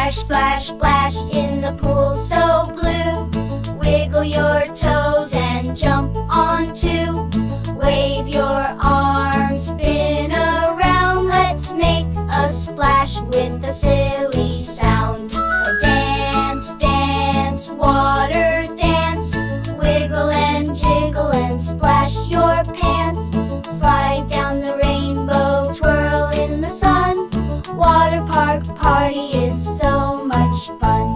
Splash, splash, splash in the pool so blue. Wiggle your toes and jump on two. Wave your arms, spin around. Let's make a splash with a silly sound. Dance, dance, water dance. Wiggle and jiggle and splash your pants. Slide down the rainbow, twirl in the sun. Water park party is so much fun.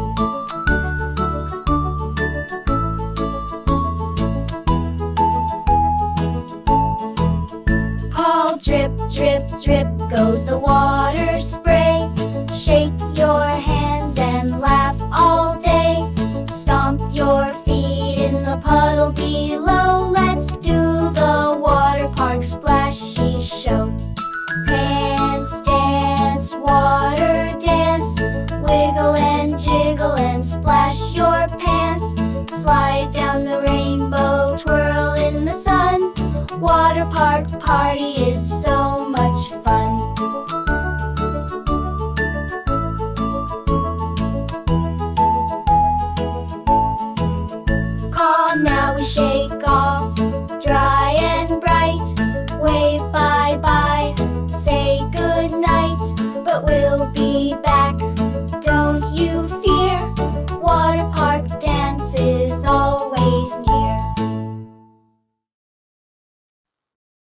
Paul drip, drip, drip goes the water spray. Shake your hands and laugh all day. Stomp your feet in the puddle below. Let's do the water park splashy show. Dance, dance, water dance. Wiggle and jiggle and splash your pants. Slide down the rainbow, twirl in the sun. Water park party is so much fun. Calm, now we shake off. Dry and bright. Wave bye-bye. Say good night, but we'll be back.